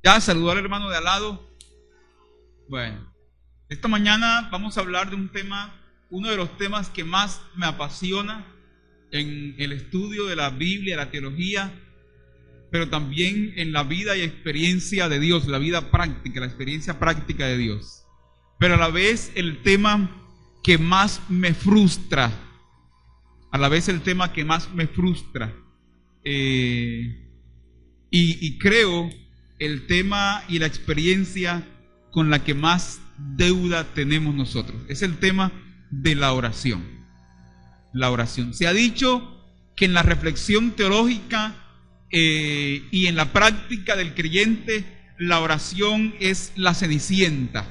Ya saludó al hermano de al lado. Bueno, esta mañana vamos a hablar de un tema, uno de los temas que más me apasiona en el estudio de la Biblia, la teología, pero también en la vida y experiencia de Dios, la vida práctica, la experiencia práctica de Dios. Pero a la vez el tema que más me frustra, y creo el tema y la experiencia con la que más deuda tenemos nosotros. Es el tema de la oración. La oración. Se ha dicho que en la reflexión teológica y en la práctica del creyente, la oración es la cenicienta.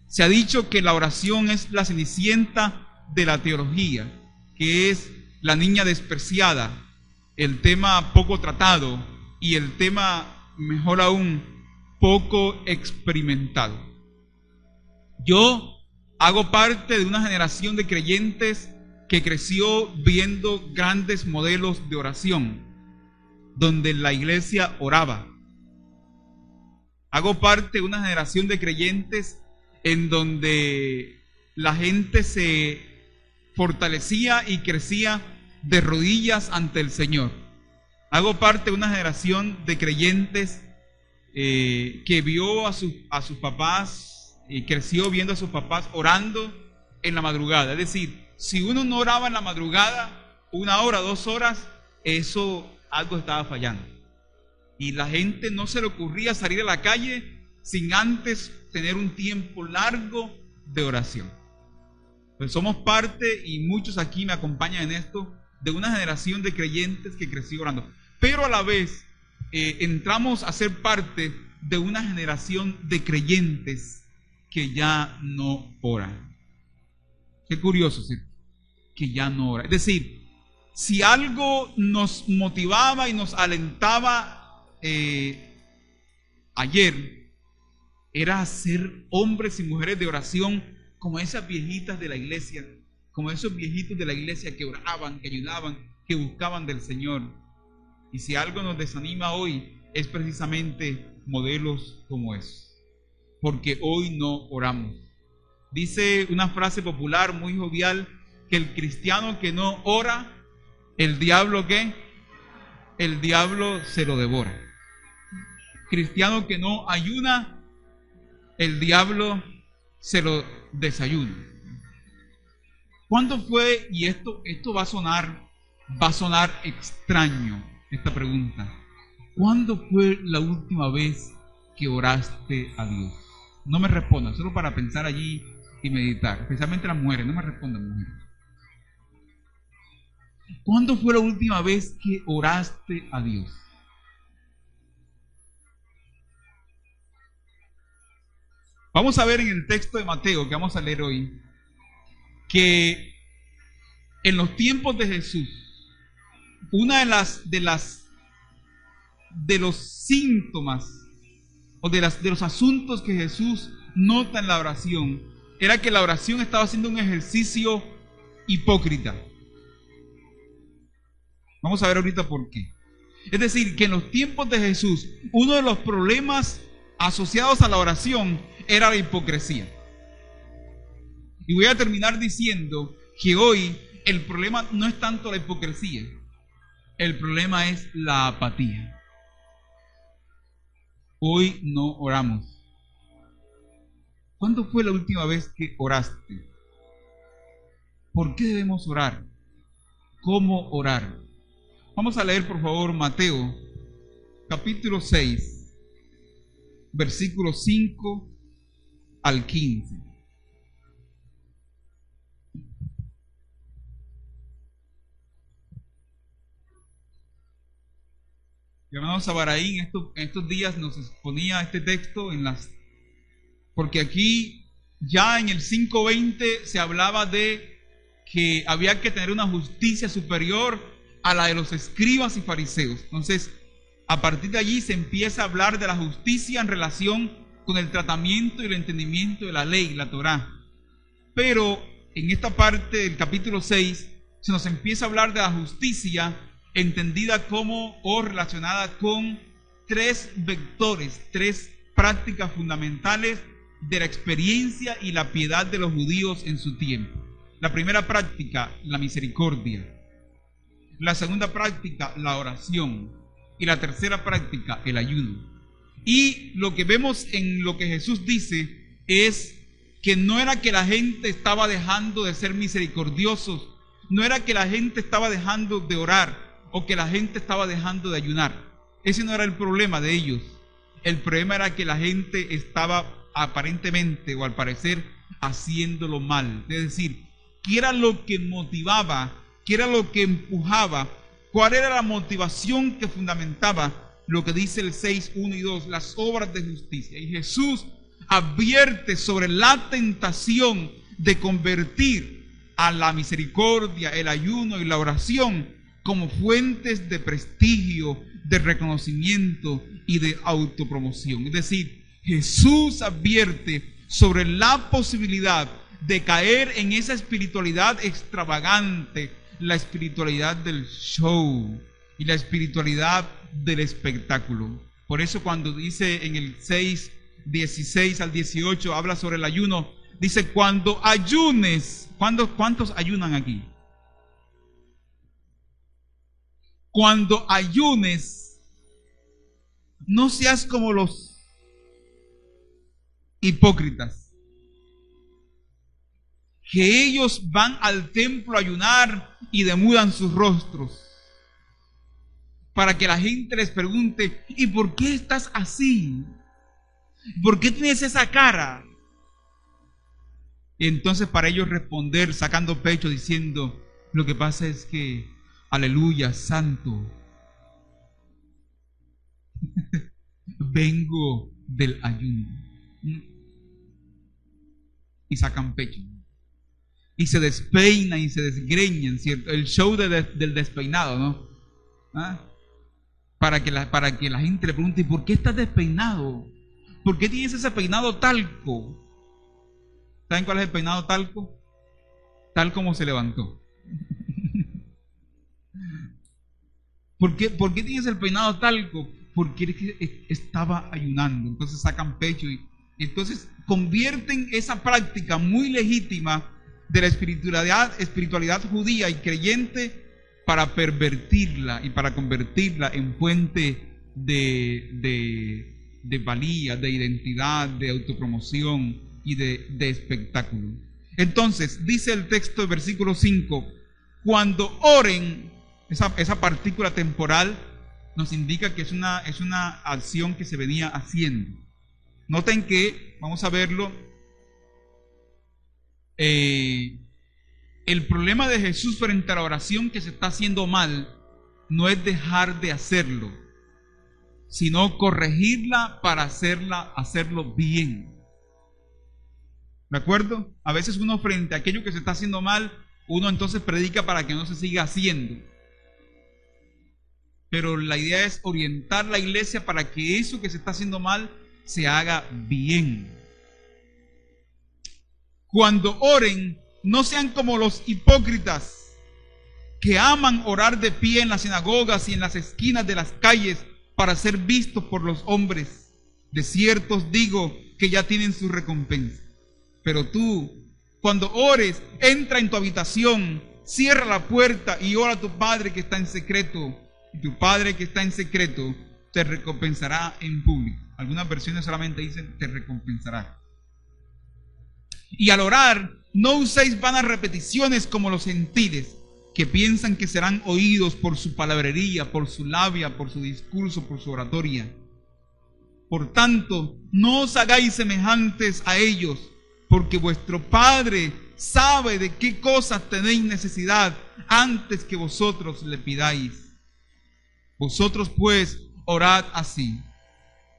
Se ha dicho que la oración es la cenicienta de la teología, que es la niña despreciada, el tema poco tratado y el tema, mejor aún, poco experimentado. Yo hago parte de una generación de creyentes que creció viendo grandes modelos de oración, donde la iglesia oraba. Hago parte de una generación de creyentes en donde la gente se fortalecía y crecía de rodillas ante el Señor. Hago parte de una generación de creyentes que vio a sus papás y creció viendo a sus papás orando en la madrugada. Es decir, si uno no oraba en la madrugada, 1 hora, 2 horas, algo estaba fallando. Y la gente no se le ocurría salir a la calle sin antes tener un tiempo largo de oración. Pues somos parte, y muchos aquí me acompañan en esto, de una generación de creyentes que creció orando. Pero a la vez entramos a ser parte de una generación de creyentes que ya no oran. Qué curioso, ¿sí? Que ya no oran. Es decir, si algo nos motivaba y nos alentaba ayer, era ser hombres y mujeres de oración como esas viejitas de la iglesia, como esos viejitos de la iglesia que oraban, que ayudaban, que buscaban del Señor. Y si algo nos desanima hoy, es precisamente modelos como esos, porque hoy no oramos. Dice una frase popular muy jovial, que el cristiano que no ora, el diablo ¿qué? El diablo se lo devora. Cristiano que no ayuna, el diablo se lo desayuna. ¿Cuándo fue? Y esto va a sonar extraño, esta pregunta. ¿Cuándo fue la última vez que oraste a Dios? No me respondan, solo para pensar allí y meditar, especialmente las mujeres, no me respondan, mujeres. ¿Cuándo fue la última vez que oraste a Dios? Vamos a ver en el texto de Mateo que vamos a leer hoy, que en los tiempos de Jesús, una de los síntomas o de los asuntos que Jesús nota en la oración era que la oración estaba haciendo un ejercicio hipócrita. Vamos a ver ahorita por qué. Es decir, que en los tiempos de Jesús, uno de los problemas asociados a la oración era la hipocresía. Y voy a terminar diciendo que hoy el problema no es tanto la hipocresía, el problema es la apatía. Hoy no oramos. ¿Cuándo fue la última vez que oraste? ¿Por qué debemos orar? ¿Cómo orar? Vamos a leer por favor Mateo capítulo 6, versículos 5 al 15. Mi hermano Sabaraín en estos días nos exponía este texto porque aquí ya en el 5:20 se hablaba de que había que tener una justicia superior a la de los escribas y fariseos. Entonces, a partir de allí se empieza a hablar de la justicia en relación con el tratamiento y el entendimiento de la ley, la Torá. Pero en esta parte del capítulo 6 se nos empieza a hablar de la justicia entendida como o relacionada con tres vectores, tres prácticas fundamentales de la experiencia y la piedad de los judíos en su tiempo. La primera práctica, la misericordia. La segunda práctica, la oración. Y la tercera práctica, el ayuno. Y lo que vemos en lo que Jesús dice es que no era que la gente estaba dejando de ser misericordiosos, no era que la gente estaba dejando de orar o que la gente estaba dejando de ayunar. Ese no era el problema de ellos. El problema era que la gente estaba aparentemente o al parecer haciéndolo mal. Es decir, ¿qué era lo que motivaba? ¿Qué era lo que empujaba? ¿Cuál era la motivación que fundamentaba lo que dice el 6, 1 y 2? Las obras de justicia. Y Jesús advierte sobre la tentación de convertir a la misericordia, el ayuno y la oración como fuentes de prestigio, de reconocimiento y de autopromoción. Es decir, Jesús advierte sobre la posibilidad de caer en esa espiritualidad extravagante, la espiritualidad del show y la espiritualidad del espectáculo. Por eso cuando dice en el 6, 16 al 18, habla sobre el ayuno, dice cuando ayunes. ¿Cuántos ayunan aquí? Cuando ayunes, no seas como los hipócritas, que ellos van al templo a ayunar y demudan sus rostros, para que la gente les pregunte, ¿y por qué estás así? ¿Por qué tienes esa cara? Y entonces para ellos responder sacando pecho diciendo, lo que pasa es que, aleluya, santo, vengo del ayuno. Y sacan pecho. Y se despeinan y se desgreñan, ¿cierto? El show del despeinado, ¿no? ¿Ah? Para que la gente le pregunte, ¿por qué estás despeinado? ¿Por qué tienes ese peinado talco? ¿Saben cuál es el peinado talco? Tal como se levantó. ¿Por qué tienes el peinado talco? Porque estaba ayunando. Entonces sacan pecho y entonces convierten esa práctica muy legítima de la espiritualidad judía y creyente para pervertirla y para convertirla en fuente de valía, de identidad, de autopromoción y de espectáculo. Entonces, dice el texto del versículo 5, cuando oren, esa partícula temporal nos indica que es una acción que se venía haciendo. Noten que, vamos a verlo, el problema de Jesús frente a la oración que se está haciendo mal no es dejar de hacerlo, sino corregirla para hacerlo bien. ¿De acuerdo? A veces uno frente a aquello que se está haciendo mal, uno entonces predica para que no se siga haciendo. Pero la idea es orientar la iglesia para que eso que se está haciendo mal se haga bien. Cuando oren, no sean como los hipócritas que aman orar de pie en las sinagogas y en las esquinas de las calles para ser vistos por los hombres. De cierto os digo que ya tienen su recompensa. Pero tú, cuando ores, entra en tu habitación, cierra la puerta y ora a tu Padre que está en secreto. Y tu Padre que está en secreto te recompensará en público. Algunas versiones solamente dicen te recompensará. Y al orar, no uséis vanas repeticiones como los gentiles, que piensan que serán oídos por su palabrería, por su labia, por su discurso, por su oratoria. Por tanto, no os hagáis semejantes a ellos, porque vuestro Padre sabe de qué cosas tenéis necesidad antes que vosotros le pidáis. Vosotros pues orad así: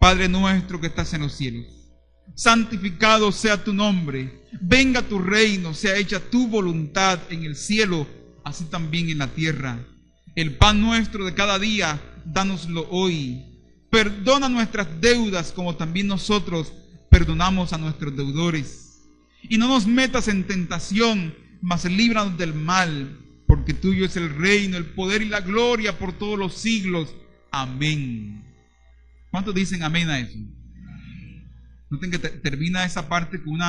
Padre nuestro que estás en los cielos, santificado sea tu nombre, venga tu reino, sea hecha tu voluntad en el cielo, así también en la tierra. El pan nuestro de cada día, dánoslo hoy. Perdona nuestras deudas como también nosotros perdonamos a nuestros deudores. Y no nos metas en tentación, mas líbranos del mal, porque tuyo es el reino, el poder y la gloria por todos los siglos. Amén. ¿Cuántos dicen amén a eso? Noten que termina esa parte con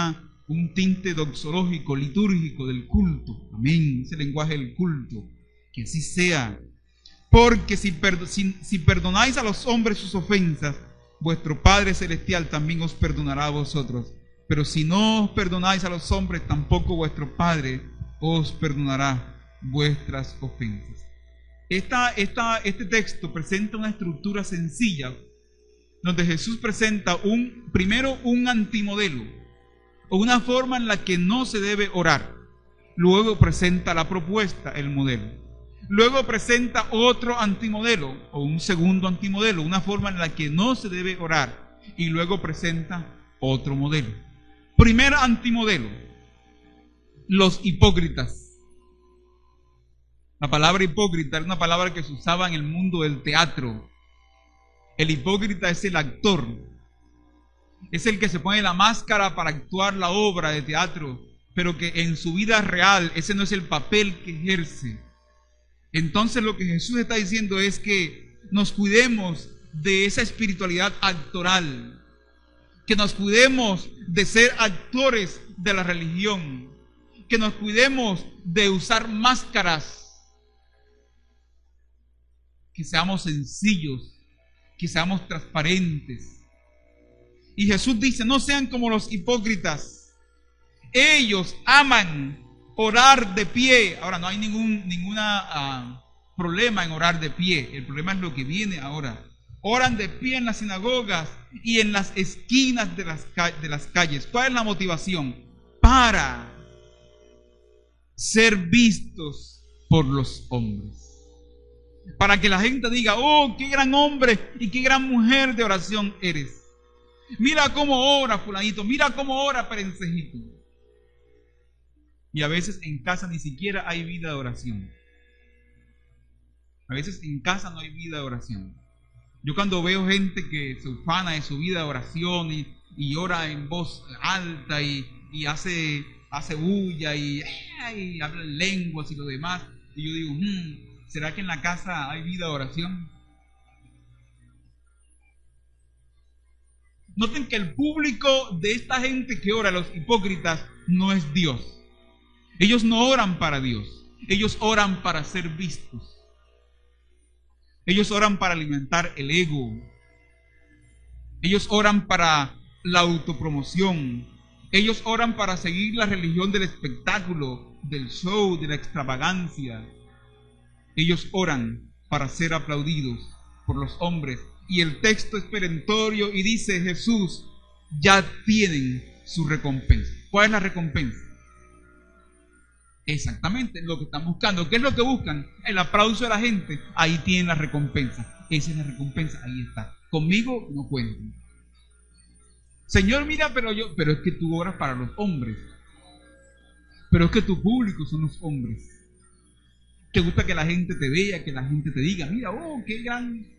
un tinte doxológico, litúrgico del culto. Amén, ese lenguaje del culto. Que así sea. Porque si perdonáis a los hombres sus ofensas, vuestro Padre Celestial también os perdonará a vosotros. Pero si no os perdonáis a los hombres, tampoco vuestro Padre os perdonará vuestras ofensas. Este texto presenta una estructura sencilla, donde Jesús presenta primero un antimodelo, o una forma en la que no se debe orar. Luego presenta la propuesta, el modelo. Luego presenta otro antimodelo, o un segundo antimodelo, una forma en la que no se debe orar. Y luego presenta otro modelo. Primer antimodelo, los hipócritas. La palabra hipócrita es una palabra que se usaba en el mundo del teatro. El hipócrita es el actor. Es el que se pone la máscara para actuar la obra de teatro, pero que en su vida real ese no es el papel que ejerce. Entonces lo que Jesús está diciendo es que nos cuidemos de esa espiritualidad actoral, que nos cuidemos de ser actores de la religión, que nos cuidemos de usar máscaras, que seamos sencillos, que seamos transparentes. Y Jesús dice, no sean como los hipócritas. Ellos aman orar de pie. Ahora, no hay ningún problema en orar de pie. El problema es lo que viene ahora. Oran de pie en las sinagogas y en las esquinas de las calles. ¿Cuál es la motivación? Para ser vistos por los hombres. Para que la gente diga, oh, qué gran hombre y qué gran mujer de oración eres. Mira cómo ora fulanito, mira cómo ora perencejito. Y a veces en casa ni siquiera hay vida de oración. A veces en casa no hay vida de oración. Yo cuando veo gente que se ufana de su vida de oración y ora en voz alta y hace bulla y habla en lenguas y lo demás, y yo digo, ¿será que en la casa hay vida de oración? Noten que el público de esta gente que ora, los hipócritas, no es Dios. Ellos no oran para Dios. Ellos oran para ser vistos. Ellos oran para alimentar el ego. Ellos oran para la autopromoción. Ellos oran para seguir la religión del espectáculo, del show, de la extravagancia. Ellos oran para ser aplaudidos por los hombres. Y el texto es perentorio y dice, Jesús, ya tienen su recompensa. ¿Cuál es la recompensa? Exactamente lo que están buscando. ¿Qué es lo que buscan? El aplauso de la gente. Ahí tienen la recompensa. Esa es la recompensa, ahí está. Conmigo no cuenten. Señor, mira, pero es que tú oras para los hombres. Pero es que tu público son los hombres. Te gusta que la gente te vea, que la gente te diga, mira, oh, qué gran.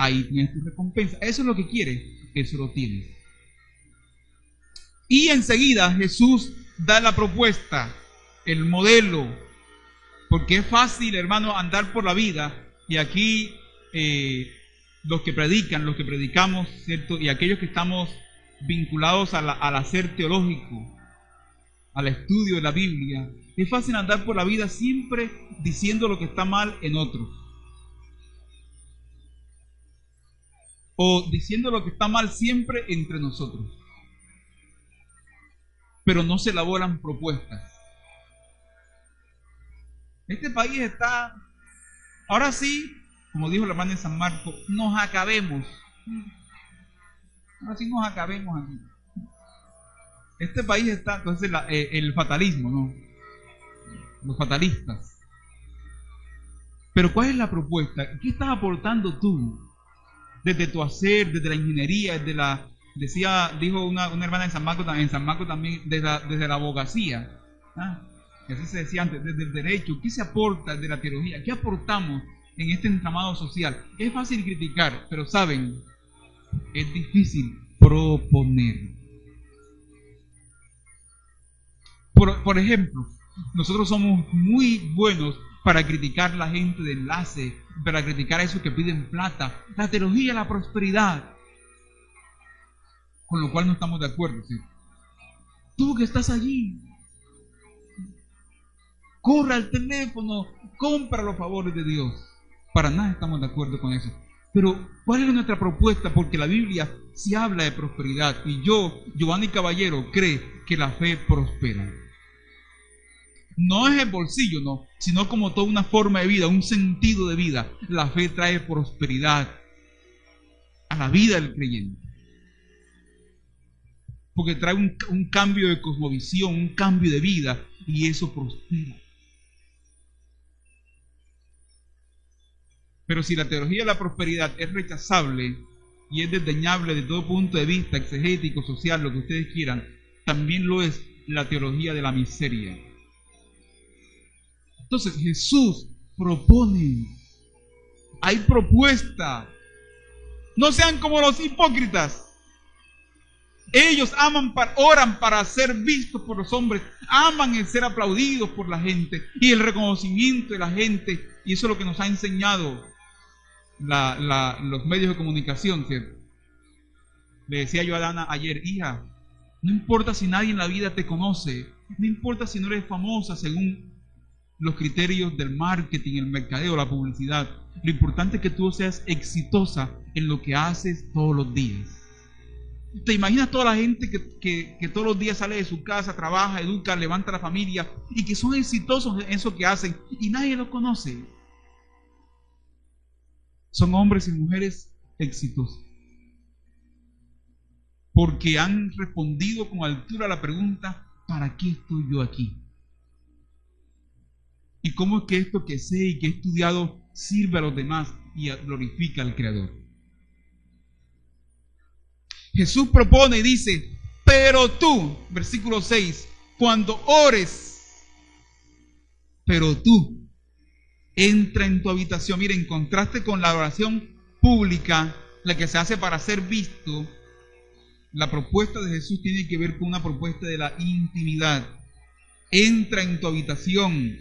Ahí tienes tu recompensa. Eso es lo que quieres, eso lo tienes. Y enseguida Jesús da la propuesta, el modelo, porque es fácil, hermano, andar por la vida. Y aquí los que predicamos, ¿cierto? Y aquellos que estamos vinculados al hacer teológico, al estudio de la Biblia, es fácil andar por la vida siempre diciendo lo que está mal en otros. O diciendo lo que está mal siempre entre nosotros. Pero no se elaboran propuestas. Este país está, ahora sí, como dijo la hermana de San Marcos, nos acabemos. Ahora sí nos acabemos aquí. Este país está, entonces el fatalismo, ¿no? Los fatalistas. Pero ¿cuál es la propuesta? ¿Qué estás aportando tú? Desde tu hacer, desde la ingeniería, dijo una hermana en San Marcos también, desde la abogacía, que así se decía antes, desde el derecho. ¿Qué se aporta desde la teología? ¿Qué aportamos en este entramado social? Es fácil criticar, pero saben, es difícil proponer. Por ejemplo, nosotros somos muy buenos para criticar la gente de enlace, para criticar a esos que piden plata. La teología de la prosperidad, con lo cual no estamos de acuerdo, ¿sí? Tú que estás allí, corre al teléfono, compra los favores de Dios. Para nada estamos de acuerdo con eso. Pero, ¿cuál es nuestra propuesta? Porque la Biblia sí habla de prosperidad. Y yo, Giovanni Caballero, cree que la fe prospera. No es el bolsillo, no, sino como toda una forma de vida, un sentido de vida. La fe trae prosperidad a la vida del creyente. Porque trae un cambio de cosmovisión, un cambio de vida, y eso prospera. Pero si la teología de la prosperidad es rechazable y es desdeñable de todo punto de vista, exegético, social, lo que ustedes quieran, también lo es la teología de la miseria. Entonces Jesús propone, hay propuesta. No sean como los hipócritas. Ellos oran para ser vistos por los hombres, aman el ser aplaudidos por la gente y el reconocimiento de la gente, y eso es lo que nos ha enseñado los medios de comunicación, ¿cierto? Le decía yo a Dana ayer: hija, no importa si nadie en la vida te conoce, no importa si no eres famosa según los criterios del marketing, el mercadeo, la publicidad, lo importante es que tú seas exitosa en lo que haces todos los días. ¿Te imaginas toda la gente que todos los días sale de su casa, trabaja, educa, levanta la familia y que son exitosos en eso que hacen y nadie los conoce? Son hombres y mujeres exitosos porque han respondido con altura a la pregunta: ¿para qué estoy yo aquí? ¿Y cómo es que esto que sé y que he estudiado sirve a los demás y glorifica al Creador? Jesús propone y dice: pero tú, versículo 6, cuando ores, pero tú, entra en tu habitación. Mira, en contraste con la oración pública, la que se hace para ser visto, la propuesta de Jesús tiene que ver con una propuesta de la intimidad. Entra en tu habitación,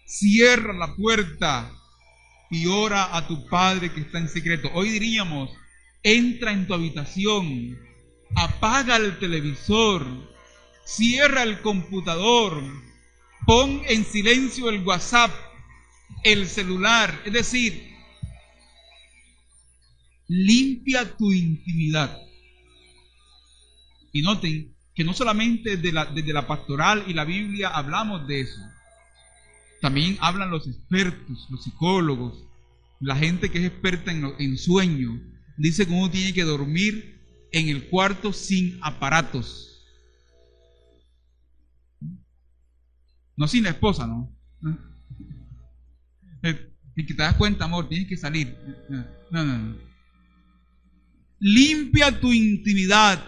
cierra la puerta y ora a tu Padre que está en secreto. Hoy diríamos: entra en tu habitación, apaga el televisor, cierra el computador, pon en silencio el WhatsApp, el celular, es decir, limpia tu intimidad. Y noten que no solamente desde la pastoral y la Biblia hablamos de eso, también hablan los expertos, los psicólogos, la gente que es experta en sueño. Dice que uno tiene que dormir en el cuarto sin aparatos. No sin la esposa, ¿no? Y que te das cuenta, amor, tienes que salir. No. Limpia tu intimidad.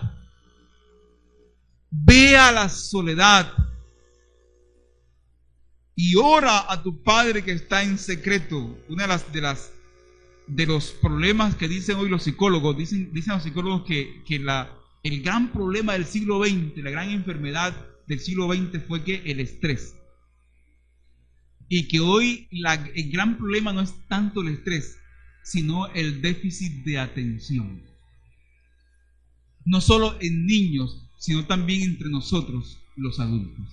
Ve a la soledad. Y ora a tu Padre que está en secreto. Una de los problemas que dicen hoy los psicólogos, dicen los psicólogos que el gran problema del siglo XX, la gran enfermedad del siglo XX fue que el estrés. Y que hoy el gran problema no es tanto el estrés, sino el déficit de atención. No solo en niños, sino también entre nosotros, los adultos.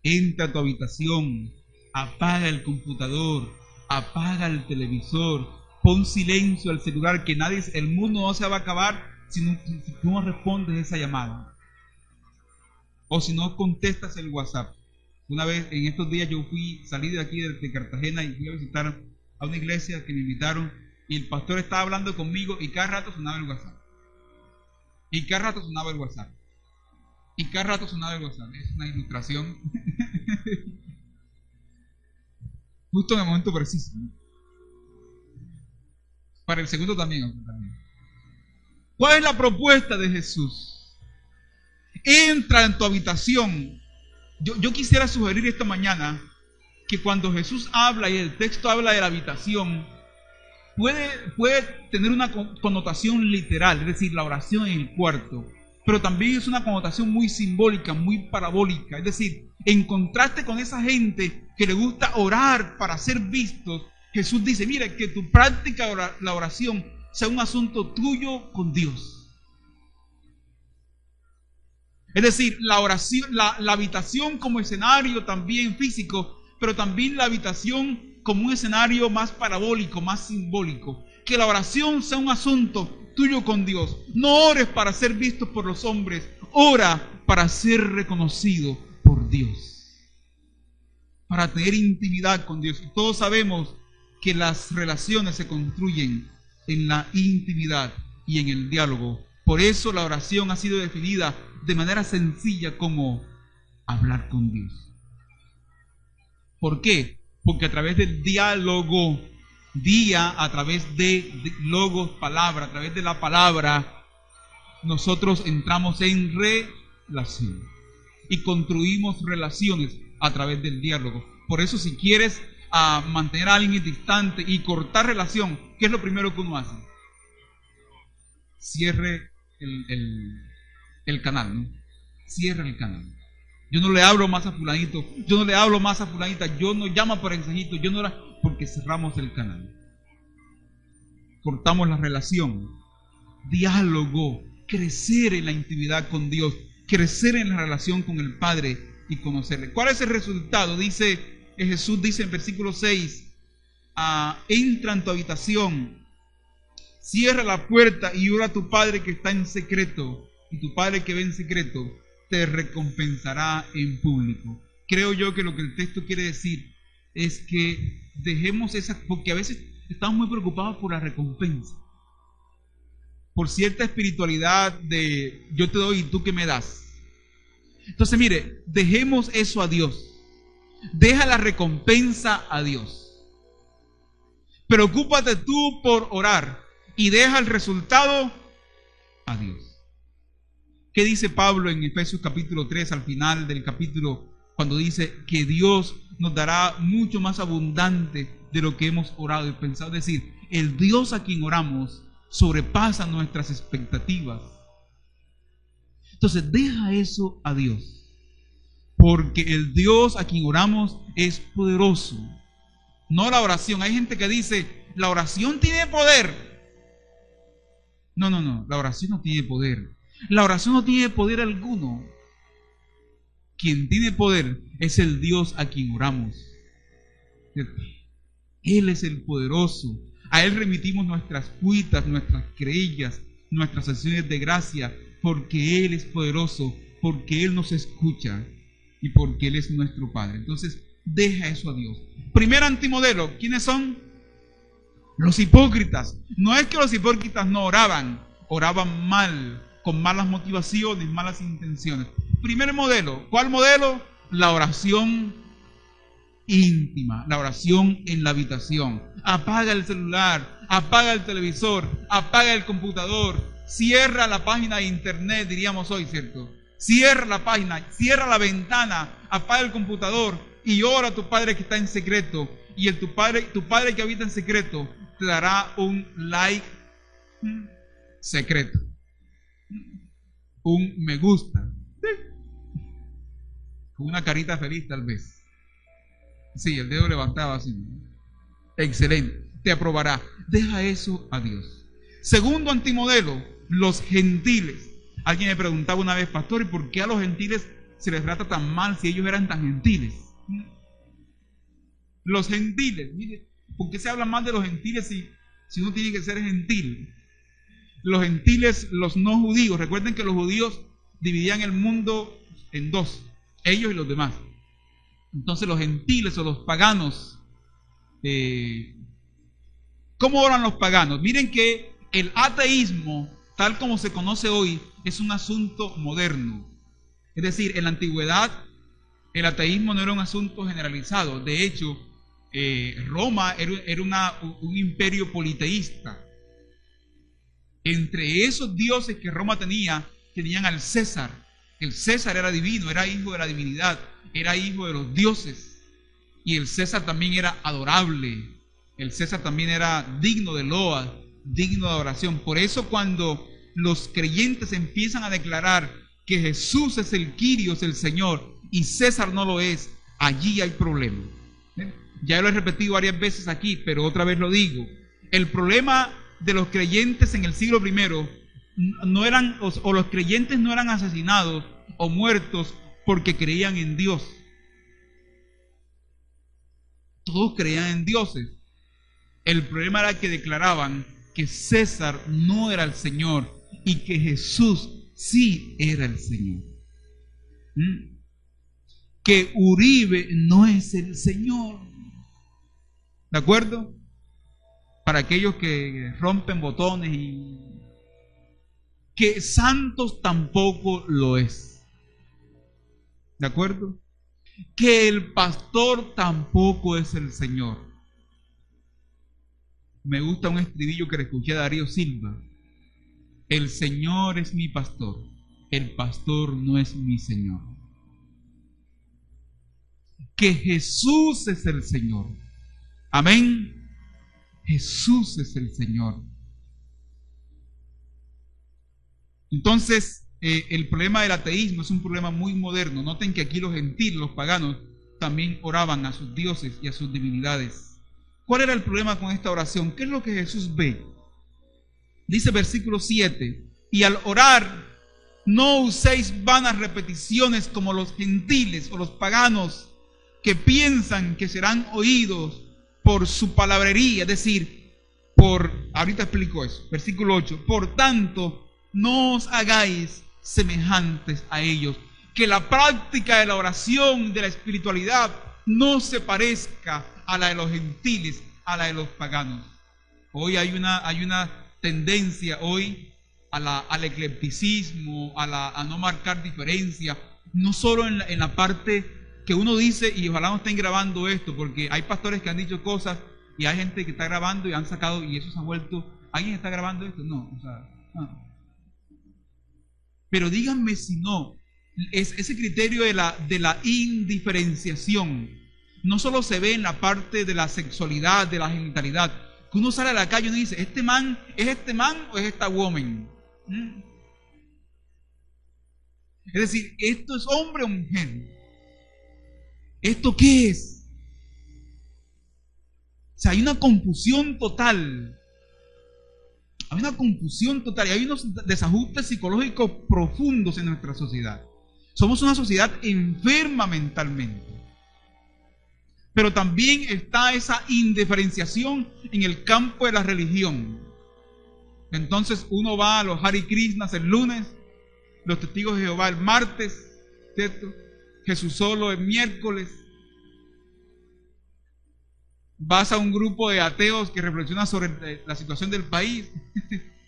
Entra a tu habitación, apaga el computador, apaga el televisor, pon silencio al celular, que el mundo no se va a acabar si tú no respondes esa llamada. O si no contestas el WhatsApp. Una vez, en estos días, salí de aquí de Cartagena y fui a visitar a una iglesia que me invitaron y el pastor estaba hablando conmigo y cada rato sonaba el WhatsApp. Y cada rato sonaba el WhatsApp. Y cada rato sonaba el WhatsApp. Es una ilustración. Justo en el momento preciso, ¿no? Para el segundo también. ¿Cuál es la propuesta de Jesús? Entra en tu habitación. Yo quisiera sugerir esta mañana que cuando Jesús habla y el texto habla de la habitación, puede tener una connotación literal, es decir, la oración en el cuarto, pero también es una connotación muy simbólica, muy parabólica. Es decir, en contraste con esa gente que le gusta orar para ser vistos, Jesús dice, mira, que tu práctica, la oración, sea un asunto tuyo con Dios. Es decir, la oración, la habitación como escenario también físico, pero también la habitación como un escenario más parabólico, más simbólico. Que la oración sea un asunto tuyo con Dios. No ores para ser visto por los hombres, ora para ser reconocido por Dios, para tener intimidad con Dios. Y todos sabemos que las relaciones se construyen en la intimidad y en el diálogo. Por eso la oración ha sido definida de manera sencilla como hablar con Dios. ¿Por qué? Porque a través del diálogo, a través de logos, palabra, a través de la palabra, nosotros entramos en relación y construimos relaciones a través del diálogo. Por eso, si quieres mantener a alguien distante y cortar relación, ¿qué es lo primero que uno hace? Cierre el canal, ¿no? Cierra el canal. Yo no le hablo más a fulanito, yo no le hablo más a fulanita, yo no llamo por mensajito, yo no porque cerramos el canal. Cortamos la relación. Diálogo, crecer en la intimidad con Dios, crecer en la relación con el Padre y conocerle. ¿Cuál es el resultado? Jesús dice en versículo 6, entra en tu habitación, cierra la puerta y ora a tu Padre que está en secreto, y tu Padre que ve en secreto te recompensará en público. Creo yo que lo que el texto quiere decir es que dejemos porque a veces estamos muy preocupados por la recompensa, por cierta espiritualidad de yo te doy y tú que me das. Entonces mire, dejemos eso a Dios. Deja la recompensa a Dios. Preocúpate tú por orar y deja el resultado a Dios. ¿Qué dice Pablo en Efesios capítulo 3 al final del capítulo, cuando dice que Dios nos dará mucho más abundante de lo que hemos orado y pensado? Es decir, el Dios a quien oramos sobrepasa nuestras expectativas. Entonces deja eso a Dios, porque el Dios a quien oramos es poderoso. No la oración. Hay gente que dice, la oración tiene poder. No, la oración no tiene poder. La oración no tiene poder alguno. Quien tiene poder es el Dios a quien oramos. Él es el poderoso. A Él remitimos nuestras cuitas, nuestras querellas, nuestras acciones de gracia, porque Él es poderoso, porque Él nos escucha y porque Él es nuestro Padre. Entonces, deja eso a Dios. Primer antimodelo, ¿quiénes son? Los hipócritas. No es que los hipócritas no oraban, oraban mal, con malas motivaciones, malas intenciones. Primer modelo, ¿cuál modelo? La oración íntima, la oración en la habitación. Apaga el celular, apaga el televisor, apaga el computador, cierra la página de internet, diríamos hoy, ¿cierto? Cierra la página, cierra la ventana, apaga el computador y ora a tu Padre que está en secreto. Y tu padre que habita en secreto te dará un like secreto, un me gusta, con una carita feliz tal vez. Sí, el dedo levantado así. Excelente, te aprobará. Deja eso a Dios. Segundo antimodelo, los gentiles. Alguien me preguntaba una vez, pastor, ¿y por qué a los gentiles se les trata tan mal si ellos eran tan gentiles? Los gentiles, mire, ¿por qué se habla mal de los gentiles si uno tiene que ser gentil? Los gentiles, los no judíos. Recuerden que los judíos dividían el mundo en dos, ellos y los demás. Entonces los gentiles o los paganos, ¿cómo oran los paganos? Miren que el ateísmo, tal como se conoce hoy, es un asunto moderno. Es decir, en la antigüedad el ateísmo no era un asunto generalizado. De hecho, Roma era un imperio politeísta. Entre esos dioses que Roma tenían al César. El César era divino, era hijo de la divinidad, era hijo de los dioses. Y el César también era adorable. El César también era digno de loa, digno de adoración. Por eso cuando los creyentes empiezan a declarar que Jesús es el Kyrios, el Señor, y César no lo es, allí hay problema. Ya lo he repetido varias veces aquí, pero otra vez lo digo. El problema de los creyentes en el siglo I no eran, o los creyentes no eran asesinados o muertos porque creían en Dios. Todos creían en dioses. El problema era que declaraban que César no era el Señor y que Jesús sí era el Señor. Que Uribe no es el Señor. ¿De acuerdo? Para aquellos que rompen botones, y que Santos tampoco lo es. ¿De acuerdo? Que el pastor tampoco es el Señor. Me gusta un estribillo que le escuché a Darío Silva. El Señor es mi pastor, el pastor no es mi Señor. Que Jesús es el Señor. Amén. Jesús es el Señor. Entonces, el problema del ateísmo es un problema muy moderno. Noten que aquí los gentiles, los paganos, también oraban a sus dioses y a sus divinidades. ¿Cuál era el problema con esta oración? ¿Qué es lo que Jesús ve? Dice versículo 7, y al orar, no uséis vanas repeticiones como los gentiles o los paganos que piensan que serán oídos por su palabrería, es decir, ahorita explico eso, versículo 8, por tanto, no os hagáis semejantes a ellos, que la práctica de la oración, de la espiritualidad, no se parezca a la de los gentiles, a la de los paganos. Hoy hay una tendencia hoy al eclecticismo, a no marcar diferencia, no solo en la parte que uno dice, y ojalá no estén grabando esto, porque hay pastores que han dicho cosas y hay gente que está grabando y han sacado, y eso se ha vuelto, ¿alguien está grabando esto? No, o sea, no. Pero díganme si no, ese criterio de la indiferenciación no solo se ve en la parte de la sexualidad, de la genitalidad, que uno sale a la calle y uno dice, ¿es este man o es esta woman? Es decir, ¿esto es hombre o mujer? ¿Esto qué es? O sea, hay una confusión total. Hay una confusión total y hay unos desajustes psicológicos profundos en nuestra sociedad. Somos una sociedad enferma mentalmente. Pero también está esa indiferenciación en el campo de la religión. Entonces uno va a los Hare Krishnas el lunes, los testigos de Jehová el martes, ¿cierto? Jesús solo el miércoles. Vas a un grupo de ateos que reflexiona sobre la situación del país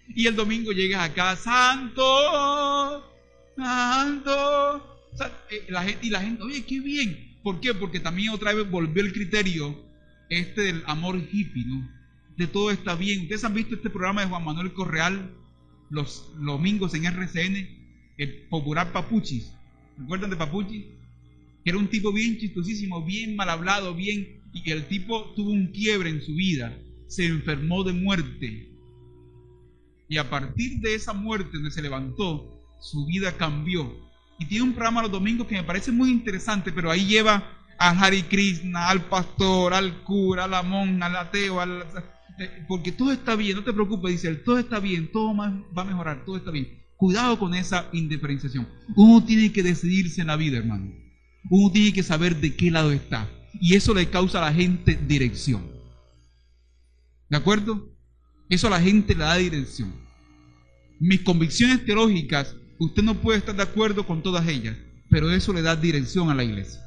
y el domingo llegas acá, santo, santo. O sea, la gente, oye, qué bien. ¿Por qué? Porque también otra vez volvió el criterio del amor hippie, ¿no? De todo está bien. Ustedes han visto este programa de Juan Manuel Correal los domingos en RCN, el popular Papuchis. ¿Recuerdan de Papuchis? Que era un tipo bien chistosísimo, bien mal hablado, y el tipo tuvo un quiebre en su vida, se enfermó de muerte. Y a partir de esa muerte donde se levantó, su vida cambió. Y tiene un programa los domingos que me parece muy interesante, pero ahí lleva al Hare Krishna, al pastor, al cura, a la monja, al ateo, porque todo está bien, no te preocupes, dice él, todo está bien, todo va a mejorar, todo está bien. Cuidado con esa indiferenciación. Uno tiene que decidirse en la vida, hermano. Uno tiene que saber de qué lado está. Y eso le causa a la gente dirección. ¿De acuerdo? Eso a la gente le da dirección. Mis convicciones teológicas, usted no puede estar de acuerdo con todas ellas, pero eso le da dirección a la iglesia.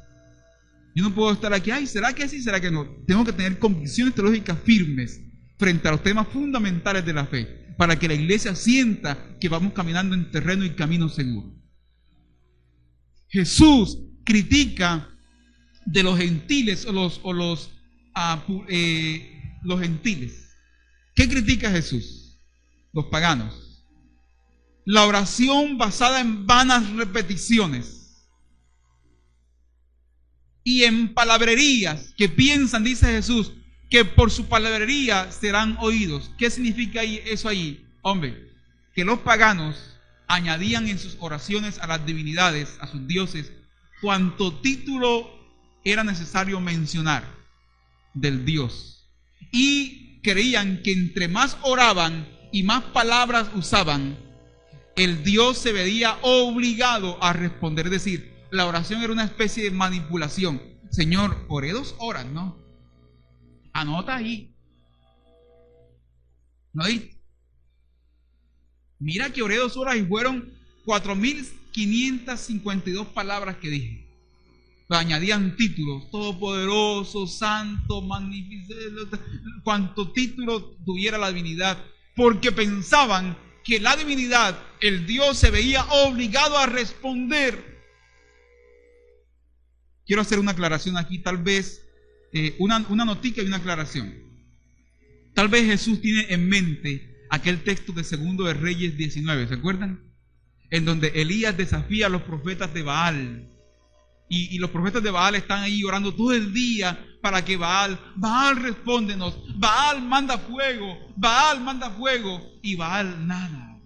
Yo no puedo estar aquí, ay, ¿será que sí? ¿Será que no? Tengo que tener convicciones teológicas firmes frente a los temas fundamentales de la fe, para que la iglesia sienta que vamos caminando en terreno y camino seguro. Jesús critica de los gentiles los gentiles. ¿Qué critica Jesús? Los paganos. La oración basada en vanas repeticiones y en palabrerías que piensan, dice Jesús, que por su palabrería serán oídos. ¿Qué significa eso ahí? Hombre, que los paganos añadían en sus oraciones a las divinidades, a sus dioses, cuanto título era necesario mencionar del Dios. Y creían que entre más oraban y más palabras usaban, el Dios se veía obligado a responder. Es decir, la oración era una especie de manipulación. Señor, oré 2 horas, ¿no? Anota ahí. ¿No? Mira que oré 2 horas y fueron 4.552 palabras que dije. Pero añadían títulos: todopoderoso, santo, magnificente, cuanto título tuviera la divinidad, porque pensaban que la divinidad, el Dios, se veía obligado a responder. Quiero hacer una aclaración aquí, tal vez una notica y una aclaración. Tal vez Jesús tiene en mente aquel texto de 2 de Reyes 19, ¿se acuerdan? En donde Elías desafía a los profetas de Baal. Y los profetas de Baal están ahí orando todo el día para que Baal respóndenos, Baal manda fuego, y Baal nada.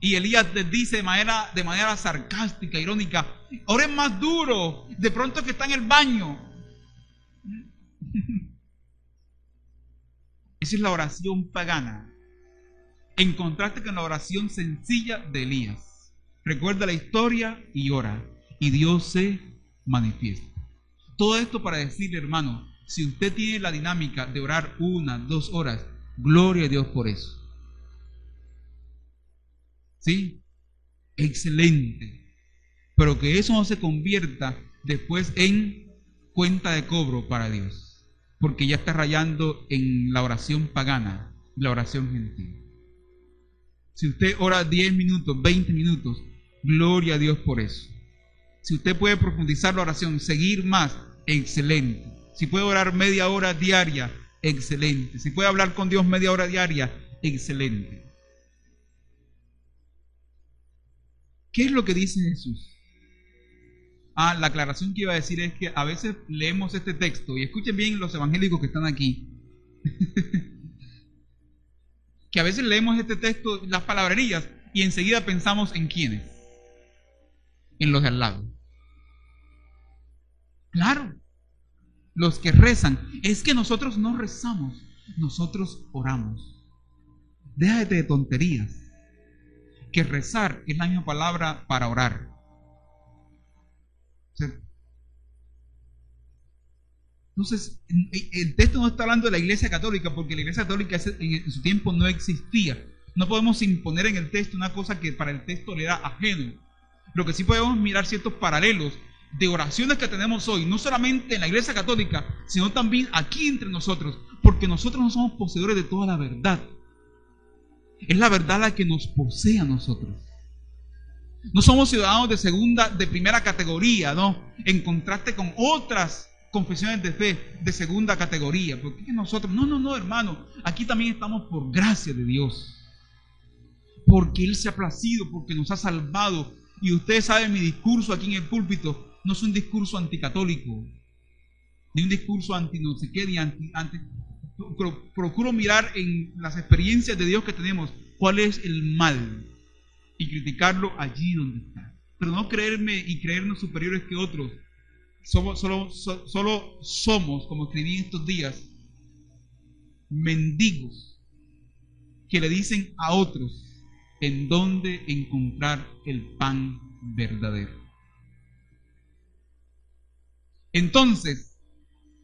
Y Elías les dice de manera sarcástica, irónica: oren más duro, de pronto que está en el baño. Esa es la oración pagana, en contraste con la oración sencilla de Elías. Recuerda la historia y ora, y Dios se manifiesta. Todo esto para decirle, hermano, si usted tiene la dinámica de orar 1, 2 horas, gloria a Dios por eso. ¿Sí? Excelente. Pero que eso no se convierta después en cuenta de cobro para Dios, porque ya está rayando en la oración pagana, la oración gentil. Si usted ora 10 minutos, 20 minutos, gloria a Dios por eso. Si usted puede profundizar la oración, seguir más, excelente. Si puede orar media hora diaria, excelente. Si puede hablar con Dios media hora diaria, excelente. ¿Qué es lo que dice Jesús? La aclaración que iba a decir es que a veces leemos este texto, y escuchen bien los evangélicos que están aquí, que a veces leemos este texto, las palabrerías, y enseguida pensamos en quiénes, en los de al lado. Claro, los que rezan. Es que nosotros no rezamos, nosotros oramos. Déjate de tonterías, que rezar es la misma palabra para orar. Entonces, el texto no está hablando de la Iglesia Católica, porque la Iglesia Católica en su tiempo no existía. No podemos imponer en el texto una cosa que para el texto le era ajeno. Lo que sí podemos mirar ciertos paralelos de oraciones que tenemos hoy, no solamente en la Iglesia Católica, sino también aquí entre nosotros, porque nosotros no somos poseedores de toda la verdad. Es la verdad la que nos posee a nosotros. No somos ciudadanos de primera categoría, ¿no? En contraste con otras confesiones de fe de segunda categoría. Porque nosotros, no, hermano, aquí también estamos por gracia de Dios. Porque Él se ha placido, porque nos ha salvado. Y ustedes saben, mi discurso aquí en el púlpito no es un discurso anticatólico, ni un discurso anti no sé qué, ni anti. Procuro mirar en las experiencias de Dios que tenemos cuál es el mal y criticarlo allí donde está. Pero no creerme y creernos superiores que otros. Solo somos, como escribí en estos días, mendigos que le dicen a otros en dónde encontrar el pan verdadero. Entonces,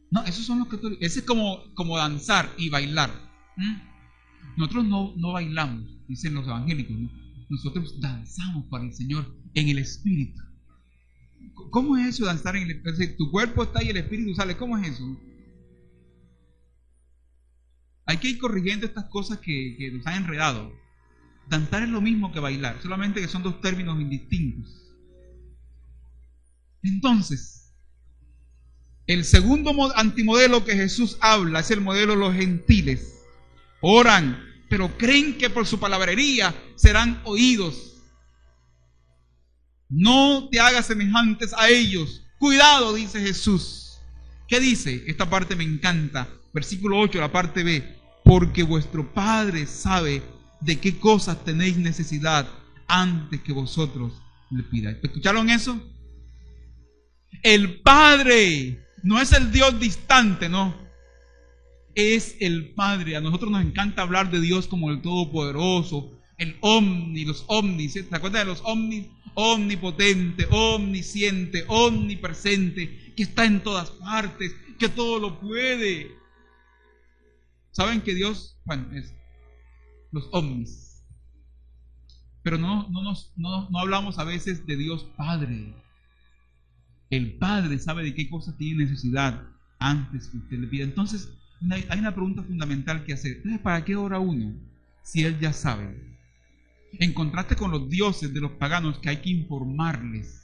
no, esos son los católicos. Ese es como danzar y bailar. Nosotros no bailamos, dicen los evangélicos, ¿no? Nosotros danzamos para el Señor en el Espíritu. ¿Cómo es eso, danzar en el Espíritu? Tu cuerpo está y el Espíritu sale. ¿Cómo es eso? Hay que ir corrigiendo estas cosas que nos han enredado. Danzar es lo mismo que bailar, solamente que son 2 términos indistintos. Entonces, el segundo antimodelo que Jesús habla es el modelo de los gentiles. Oran, pero creen que por su palabrería serán oídos. No te hagas semejantes a ellos. Cuidado, dice Jesús. ¿Qué dice? Esta parte me encanta. Versículo 8, la parte B. Porque vuestro Padre sabe de qué cosas tenéis necesidad antes que vosotros le pidáis. ¿Escucharon eso? El Padre no es el Dios distante, no. Es el Padre. A nosotros nos encanta hablar de Dios como el Todopoderoso, el Omni, los Omnis. ¿Se acuerdan de los Omnis? Omnipotente, omnisciente, omnipresente, que está en todas partes, que todo lo puede. ¿Saben que Dios, es los Omnis? Pero no hablamos a veces de Dios Padre. El Padre sabe de qué cosas tiene necesidad antes que usted le pida. Entonces, hay una pregunta fundamental que hacer. Entonces, ¿para qué ora uno si Él ya sabe? En contraste con los dioses de los paganos que hay que informarles,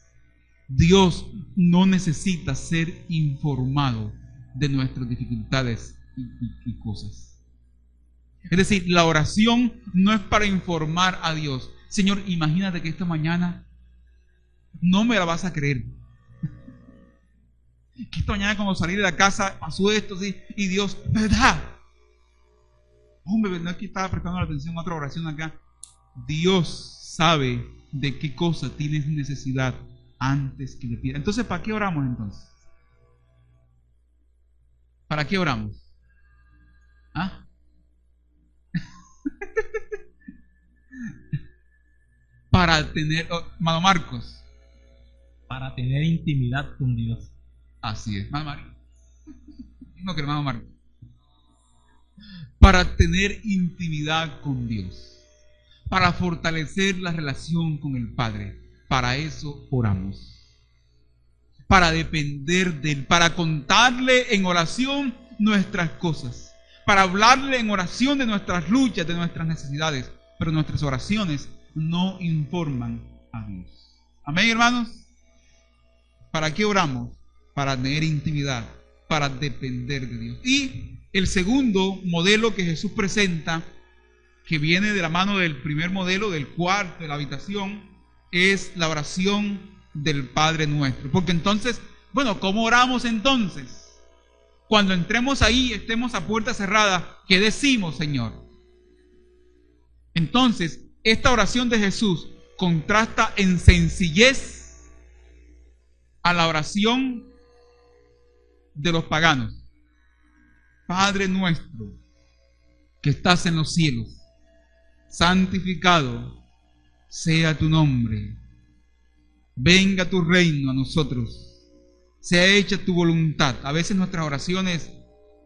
Dios no necesita ser informado de nuestras dificultades y cosas. Es decir, la oración no es para informar a Dios. Señor, imagínate que esta mañana no me la vas a creer. Que esta mañana cuando salí de la casa pasó esto, ¿sí? Y Dios, ¿verdad? Hombre, ¿verdad? Que estaba prestando la atención a otra oración acá. Dios sabe de qué cosa tienes necesidad antes que le pida. Entonces, ¿para qué oramos entonces? ¿Para qué oramos? ¿Ah? Para tener, hermano Marcos. Para tener intimidad con Dios. Así es, hermano Marcos. No, que hermano Marcos. Para tener intimidad con Dios. Para fortalecer la relación con el Padre. Para eso oramos. Para depender de Él. Para contarle en oración nuestras cosas. Para hablarle en oración de nuestras luchas, de nuestras necesidades. Pero nuestras oraciones no informan a Dios. Amén, hermanos. ¿Para qué oramos? Para tener intimidad. Para depender de Dios. Y el segundo modelo que Jesús presenta, que viene de la mano del primer modelo, del cuarto, de la habitación, es la oración del Padre Nuestro. Porque entonces, bueno, ¿cómo oramos entonces? Cuando entremos ahí, estemos a puerta cerrada, ¿qué decimos, Señor? Entonces, esta oración de Jesús contrasta en sencillez a la oración de los paganos. Padre nuestro, que estás en los cielos, santificado sea tu nombre. Venga tu reino a nosotros. Sea hecha tu voluntad. A veces nuestras oraciones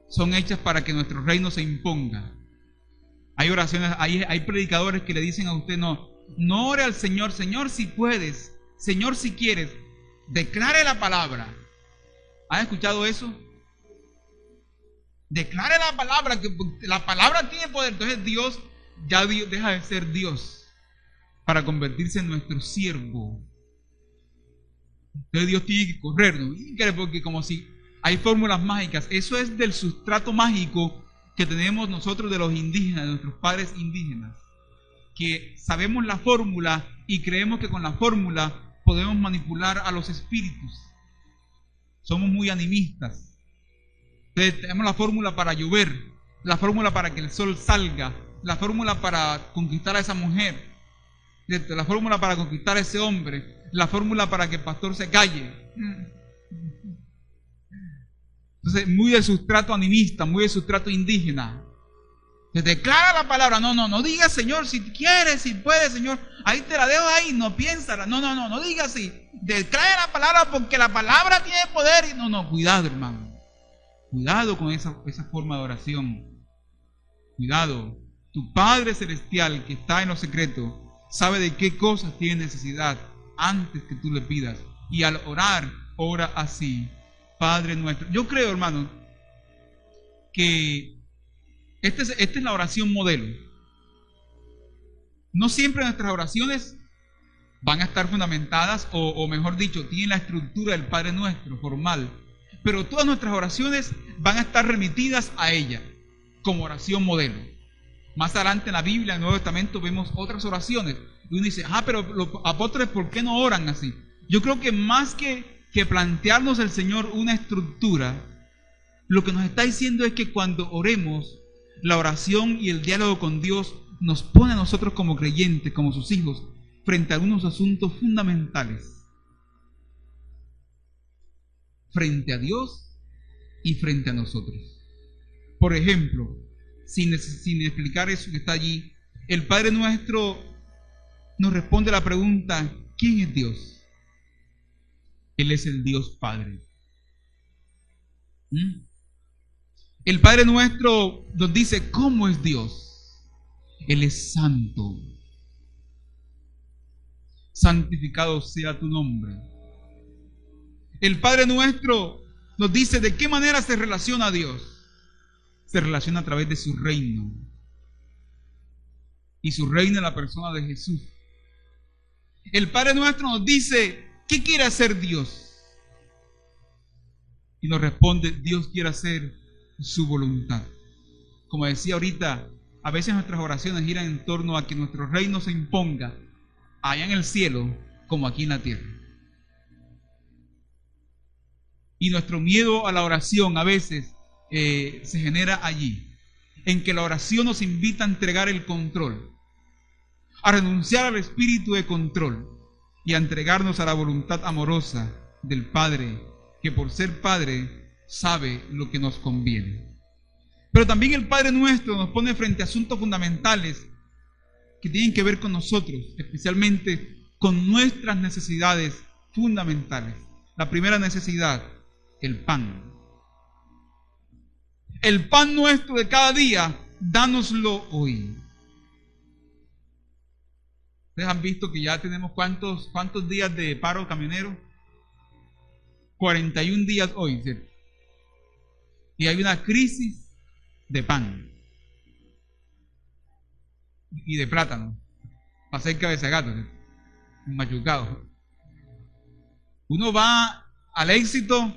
son hechas para que nuestro reino se imponga. Hay oraciones, hay predicadores que le dicen a usted, no ore al Señor, Señor si puedes, Señor si quieres, declare la palabra. ¿Has escuchado eso? Declare la palabra, que la palabra tiene poder. Entonces Dios ya deja de ser Dios para convertirse en nuestro siervo. Entonces Dios tiene que corrernos, porque como si hay fórmulas mágicas. Eso es del sustrato mágico que tenemos nosotros de los indígenas, de nuestros padres indígenas, que sabemos la fórmula y creemos que con la fórmula podemos manipular a los espíritus. Somos muy animistas. Entonces tenemos la fórmula para llover, la fórmula para que el sol salga, la fórmula para conquistar a esa mujer, la fórmula para conquistar a ese hombre, la fórmula para que el pastor se calle. Entonces, muy del sustrato animista, muy del sustrato indígena. Se declara la palabra, no diga Señor, si quieres, si puedes, Señor, ahí te la dejo ahí, no piénsala, no diga así. Declara la palabra porque la palabra tiene poder. Y cuidado, hermano. Cuidado con esa forma de oración. Cuidado. Tu Padre Celestial que está en lo secreto sabe de qué cosas tiene necesidad antes que tú le pidas. Y al orar, ora así. Padre nuestro. Yo creo, hermano, que esta es la oración modelo. No siempre nuestras oraciones van a estar fundamentadas, o mejor dicho, tienen la estructura del Padre Nuestro, formal. Pero todas nuestras oraciones van a estar remitidas a ella, como oración modelo. Más adelante en la Biblia, en el Nuevo Testamento, vemos otras oraciones. Y uno dice, pero los apóstoles, ¿por qué no oran así? Yo creo que más que plantearnos el Señor una estructura, lo que nos está diciendo es que cuando oremos, la oración y el diálogo con Dios nos pone a nosotros como creyentes, como sus hijos, frente a unos asuntos fundamentales. Frente a Dios y frente a nosotros. Por ejemplo, sin explicar eso que está allí, el Padre Nuestro nos responde la pregunta: ¿quién es Dios? Él es el Dios Padre. El Padre Nuestro nos dice cómo es Dios. Él es santo. Santificado sea tu nombre. El Padre Nuestro nos dice de qué manera se relaciona a Dios. Se relaciona a través de su reino. Y su reino es la persona de Jesús. El Padre Nuestro nos dice ¿qué quiere hacer Dios? Y nos responde: Dios quiere hacer su voluntad. Como decía ahorita, a veces nuestras oraciones giran en torno a que nuestro reino se imponga allá en el cielo como aquí en la tierra. Y nuestro miedo a la oración a veces se genera allí, en que la oración nos invita a entregar el control, a renunciar al espíritu de control y a entregarnos a la voluntad amorosa del Padre, que por ser Padre sabe lo que nos conviene. Pero también el Padre Nuestro nos pone frente a asuntos fundamentales que tienen que ver con nosotros, especialmente con nuestras necesidades fundamentales. La primera necesidad: el pan. El pan nuestro de cada día, dánoslo hoy. ¿Ustedes han visto que ya tenemos cuántos días de paro camionero? 41 días hoy, ¿cierto? Y hay una crisis de pan y de plátano para hacer cabeza de gato, ¿cierto? Machucado. Uno va al Éxito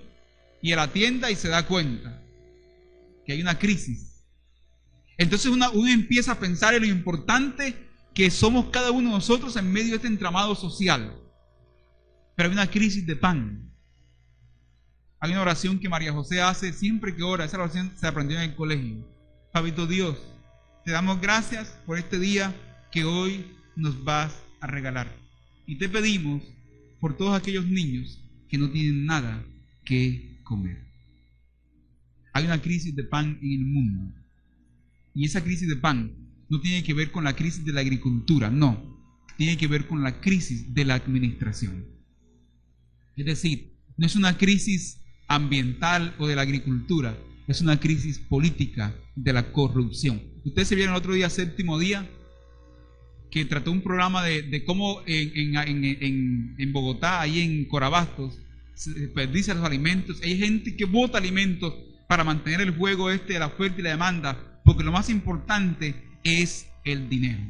y a la tienda y se da cuenta que hay una crisis. Entonces uno empieza a pensar en lo importante que somos cada uno de nosotros en medio de este entramado social. Pero hay una crisis de pan. Hay una oración que María José hace siempre que ora. Esa oración se aprendió en el colegio. Papito Dios, te damos gracias por este día que hoy nos vas a regalar. Y te pedimos por todos aquellos niños que no tienen nada que comer. Hay una crisis de pan en el mundo. Y esa crisis de pan no tiene que ver con la crisis de la agricultura, no. Tiene que ver con la crisis de la administración. Es decir, no es una crisis ambiental o de la agricultura, es una crisis política de la corrupción. Ustedes se vieron el otro día, Séptimo Día, que trató un programa de cómo en Bogotá, ahí en Corabastos, se desperdician los alimentos. Hay gente que bota alimentos para mantener el juego de la oferta y la demanda, porque lo más importante es el dinero.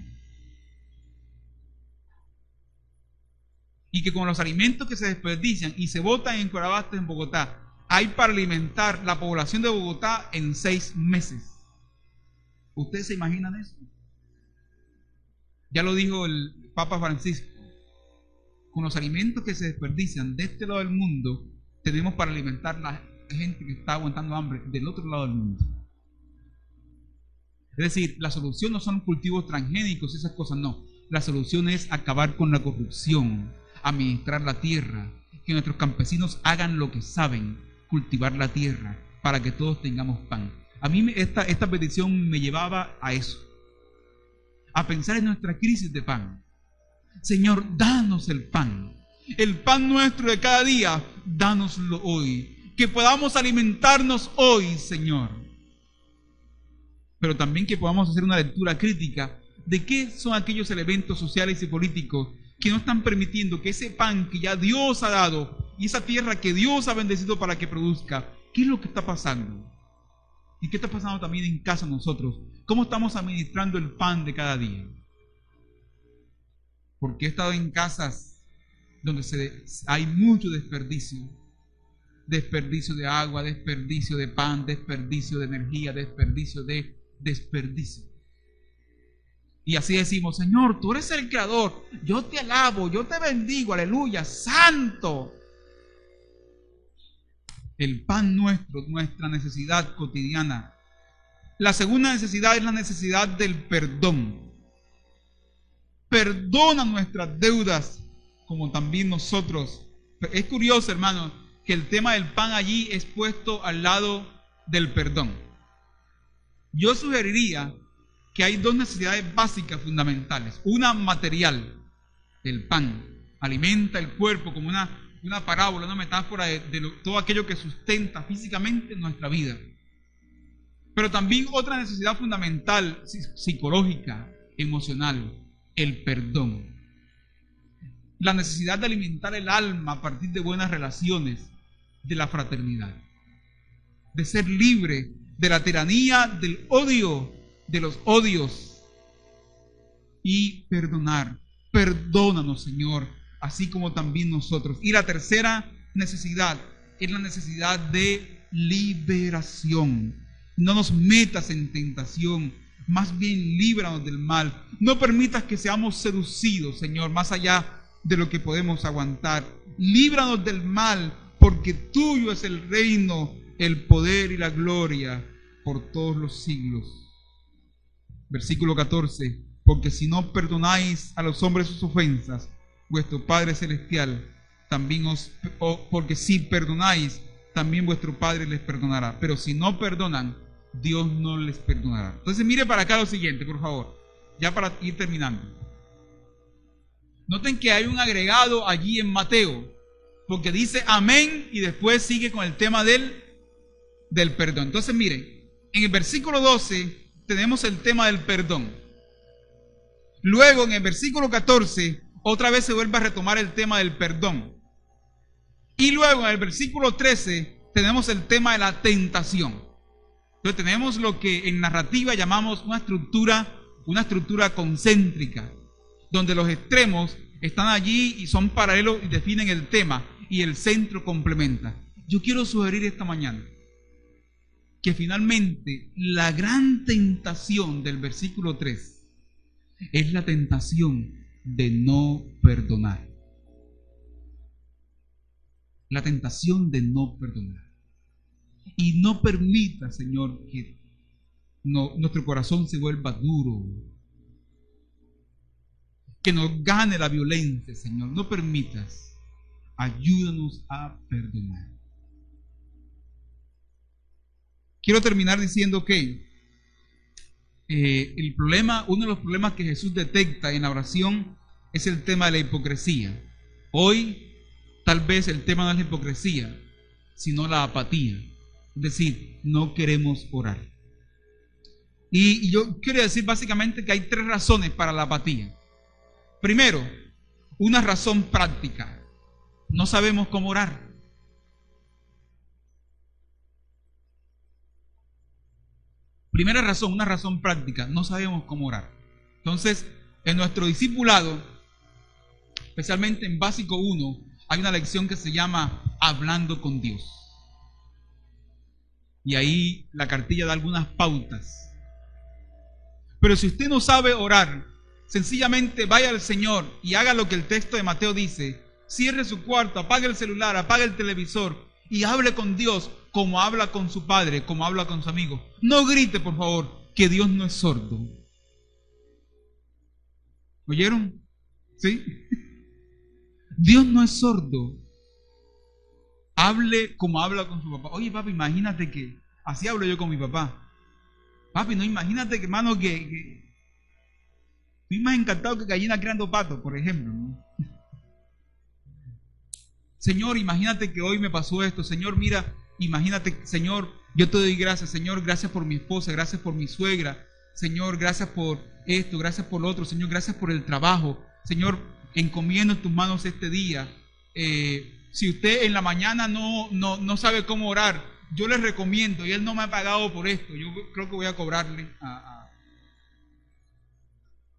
Y que con los alimentos que se desperdician y se botan en Corabastos, en Bogotá, hay para alimentar la población de Bogotá en 6 meses. ¿Ustedes se imaginan eso? Ya lo dijo el Papa Francisco. Con los alimentos que se desperdician de este lado del mundo, tenemos para alimentar la gente que está aguantando hambre del otro lado del mundo. Es decir, la solución no son cultivos transgénicos y esas cosas, no. La solución es acabar con la corrupción, administrar la tierra, que nuestros campesinos hagan lo que saben, cultivar la tierra, para que todos tengamos pan. A mí esta petición me llevaba a eso, a pensar en nuestra crisis de pan. Señor, danos el pan nuestro de cada día, dánoslo hoy, que podamos alimentarnos hoy, Señor. Pero también que podamos hacer una lectura crítica de qué son aquellos elementos sociales y políticos que no están permitiendo que ese pan que ya Dios ha dado y esa tierra que Dios ha bendecido para que produzca, ¿qué es lo que está pasando? ¿Y qué está pasando también en casa nosotros? ¿Cómo estamos administrando el pan de cada día? Porque he estado en casas donde hay mucho desperdicio. Desperdicio de agua, desperdicio de pan, desperdicio de energía, desperdicio. Y así decimos: Señor, tú eres el creador, yo te alabo, yo te bendigo, aleluya, santo. El pan nuestro, nuestra necesidad cotidiana. La segunda necesidad es la necesidad del perdón. perdona nuestras deudas, como también nosotros. Es curioso, hermanos, que el tema del pan allí es puesto al lado del perdón. Yo sugeriría que hay dos necesidades básicas fundamentales. Una material, el pan, alimenta el cuerpo como una parábola, una metáfora de todo aquello que sustenta físicamente nuestra vida. Pero también otra necesidad fundamental, psicológica, emocional, el perdón. La necesidad de alimentar el alma a partir de buenas relaciones, de la fraternidad, de ser libre de la tiranía, del odio, de los odios, y perdonar. Perdónanos, Señor, así como también nosotros. Y la tercera necesidad es la necesidad de liberación. No nos metas en tentación, más bien líbranos del mal. No permitas que seamos seducidos, Señor, más allá de lo que podemos aguantar. Líbranos del mal, porque tuyo es el reino, el poder y la gloria por todos los siglos. Versículo 14. Porque si no perdonáis a los hombres sus ofensas, vuestro Padre Celestial también porque si perdonáis, también vuestro Padre les perdonará. Pero si no perdonan, Dios no les perdonará. Entonces mire para acá lo siguiente, por favor, ya para ir terminando. Noten que hay un agregado allí en Mateo, porque dice amén y después sigue con el tema del perdón. Entonces mire, en el versículo 12 tenemos el tema del perdón. Luego en el versículo 14 otra vez se vuelve a retomar el tema del perdón. Y luego en el versículo 13 tenemos el tema de la tentación. Entonces tenemos lo que en narrativa llamamos una estructura concéntrica, donde los extremos están allí y son paralelos y definen el tema, y el centro complementa. Yo quiero sugerir esta mañana que finalmente la gran tentación del versículo 3 es la tentación de no perdonar. La tentación de no perdonar. Y no permita, Señor, que nuestro corazón se vuelva duro, que nos gane la violencia, Señor. No permitas. Ayúdanos a perdonar. Quiero terminar diciendo que uno de los problemas que Jesús detecta en la oración es el tema de la hipocresía. Hoy, tal vez el tema no es la hipocresía, sino la apatía. Es decir, no queremos orar. Y yo quiero decir básicamente que hay 3 razones para la apatía. Primero, una razón práctica. No sabemos cómo orar. Primera razón, una razón práctica. No sabemos cómo orar. Entonces, en nuestro discipulado, especialmente en básico 1, hay una lección que se llama Hablando con Dios. Y ahí la cartilla da algunas pautas. Pero si usted no sabe orar, sencillamente vaya al Señor y haga lo que el texto de Mateo dice. Cierre su cuarto, apague el celular, apague el televisor y hable con Dios como habla con su padre, como habla con su amigo. No grite, por favor, que Dios no es sordo. ¿Oyeron? ¿Sí? Dios no es sordo. Hable como habla con su papá. Oye, papi, imagínate que así hablo yo con mi papá. Papi, no, imagínate que, hermano, que estoy más encantado que gallina criando patos, por ejemplo, ¿no? Señor, imagínate que hoy me pasó esto. Señor, mira, imagínate, Señor, yo te doy gracias. Señor, gracias por mi esposa, gracias por mi suegra. Señor, gracias por esto, gracias por lo otro. Señor, gracias por el trabajo. Señor, encomiendo en tus manos este día. Si usted en la mañana no sabe cómo orar, yo les recomiendo, y él no me ha pagado por esto, yo creo que voy a cobrarle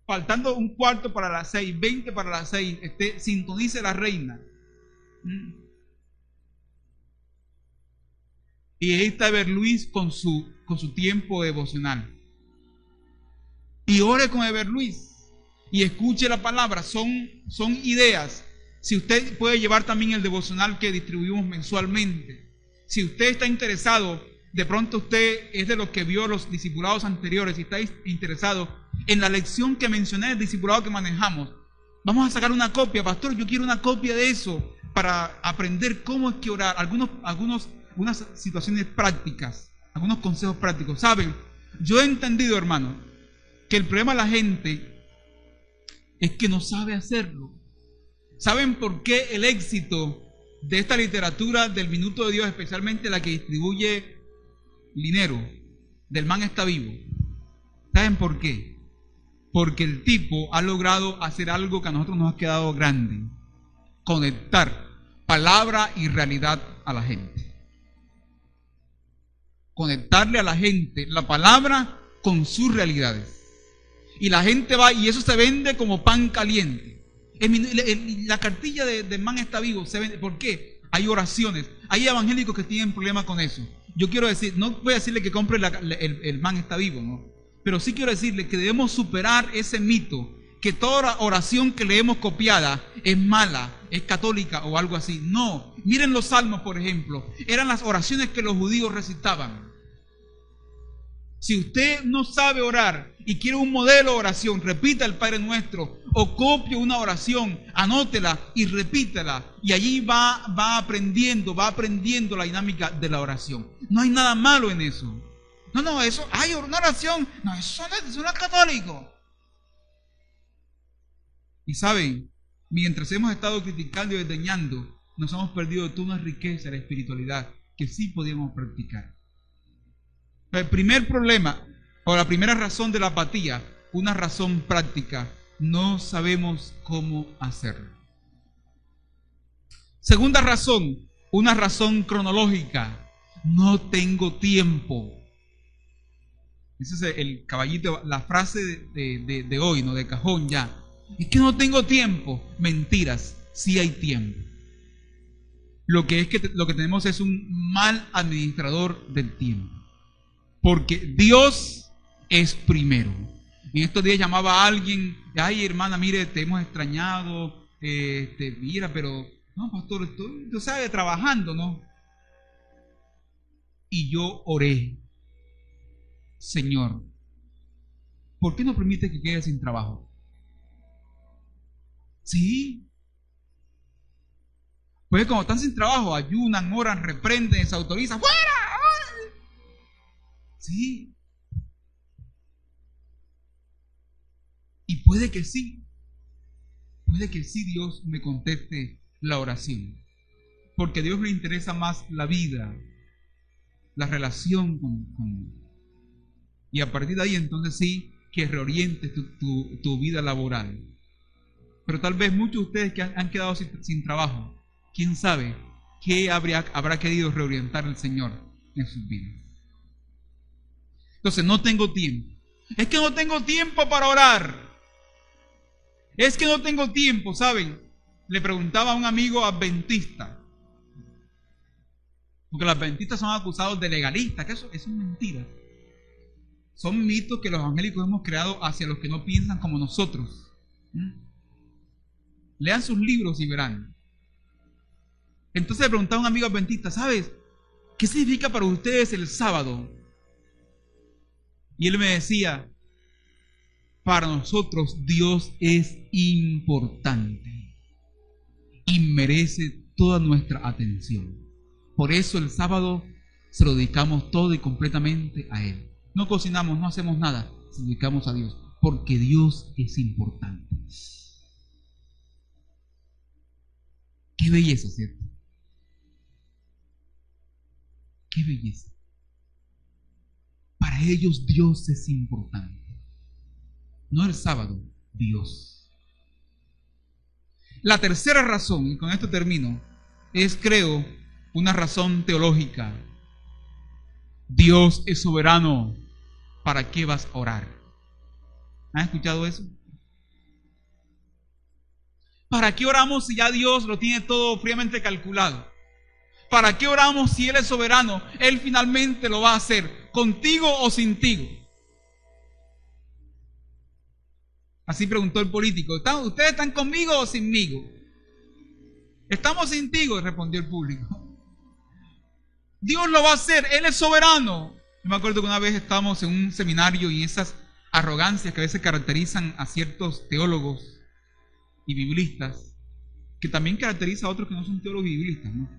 faltando un cuarto para las 6, 20 para las 6, sintonice la reina. Y ahí está Eberluis con su tiempo devocional. Y ore con Eberluis y escuche la palabra. Son ideas. Si usted puede llevar también el devocional que distribuimos mensualmente. Si usted está interesado, de pronto usted es de los que vio los discipulados anteriores y está interesado En la lección que mencioné, el discipulado que manejamos, vamos a sacar una copia. Pastor, yo quiero una copia de eso para aprender cómo es que orar. Unas situaciones prácticas, algunos consejos prácticos. ¿Saben? Yo he entendido, hermano, que el problema de la gente es que no sabe hacerlo. ¿Saben por qué el éxito de esta literatura del Minuto de Dios, especialmente la que distribuye Linero, del Man Está Vivo? ¿Saben por qué? Porque el tipo ha logrado hacer algo que a nosotros nos ha quedado grande: conectar palabra y realidad a la gente. Conectarle a la gente la palabra con sus realidades. Y la gente va, y eso se vende como pan caliente. La cartilla del Man Está Vivo se vende. ¿Por qué? Hay oraciones. Hay evangélicos que tienen problemas con eso. Yo quiero decir, no voy a decirle que compre el Man Está Vivo, ¿no? Pero sí quiero decirle que debemos superar ese mito que toda oración que leemos copiada es mala, es católica o algo así. No, miren los salmos, por ejemplo, eran las oraciones que los judíos recitaban. Si usted no sabe orar y quiere un modelo de oración, repita el Padre Nuestro o copie una oración, anótela y repítela, y allí va aprendiendo la dinámica de la oración. No hay nada malo en eso. No, eso, hay una oración, no, eso no es católico. Y saben, mientras hemos estado criticando y desdeñando, nos hemos perdido de toda una riqueza de la espiritualidad que sí podíamos practicar. El primer problema, o la primera razón de la apatía, una razón práctica: no sabemos cómo hacerlo. Segunda razón, una razón cronológica: no tengo tiempo. Ese es el caballito, la frase de hoy, ¿no? De cajón ya. Es que no tengo tiempo. Mentiras, sí hay tiempo. Lo que tenemos es un mal administrador del tiempo. Porque Dios es primero. En estos días llamaba a alguien: ay, hermana, mire, te hemos extrañado, mira, pero no, pastor, estoy, tú sabes, trabajando, ¿no? Y yo oré: Señor, ¿por qué no permite que quede sin trabajo? Sí. Pues cuando están sin trabajo, ayunan, oran, reprenden, desautorizan. ¡Fuera! Sí. Y puede que sí Dios me conteste la oración. Porque a Dios le interesa más la vida, la relación con y a partir de ahí entonces sí que reorientes tu vida laboral. Pero tal vez muchos de ustedes que han quedado sin trabajo, quién sabe qué habrá querido reorientar el Señor en sus vidas. Entonces, no tengo tiempo. Es que no tengo tiempo para orar. Es que no tengo tiempo, ¿saben? Le preguntaba a un amigo adventista, porque los adventistas son acusados de legalistas, que eso es mentira. Son mitos que los evangélicos hemos creado hacia los que no piensan como nosotros. Lean sus libros y verán. Entonces le preguntaba a un amigo adventista: ¿sabes qué significa para ustedes el sábado? Y él me decía: para nosotros Dios es importante y merece toda nuestra atención. Por eso el sábado se lo dedicamos todo y completamente a Él. No cocinamos, no hacemos nada, se lo dedicamos a Dios, porque Dios es importante. Qué belleza, ¿cierto? Qué belleza. Para ellos Dios es importante. No el sábado, Dios. La tercera razón, y con esto termino, es, creo, una razón teológica. Dios es soberano. ¿Para qué vas a orar? ¿Han escuchado eso? ¿Para qué oramos si ya Dios lo tiene todo fríamente calculado? ¿Para qué oramos si Él es soberano? Él finalmente lo va a hacer, contigo o sin ti. Así preguntó el político: ¿ustedes están conmigo o sinmigo? Estamos sin ti, respondió el público. Dios lo va a hacer, Él es soberano. Yo me acuerdo que una vez estábamos en un seminario y esas arrogancias que a veces caracterizan a ciertos teólogos y biblistas, que también caracteriza a otros que no son teólogos y biblistas, ¿no?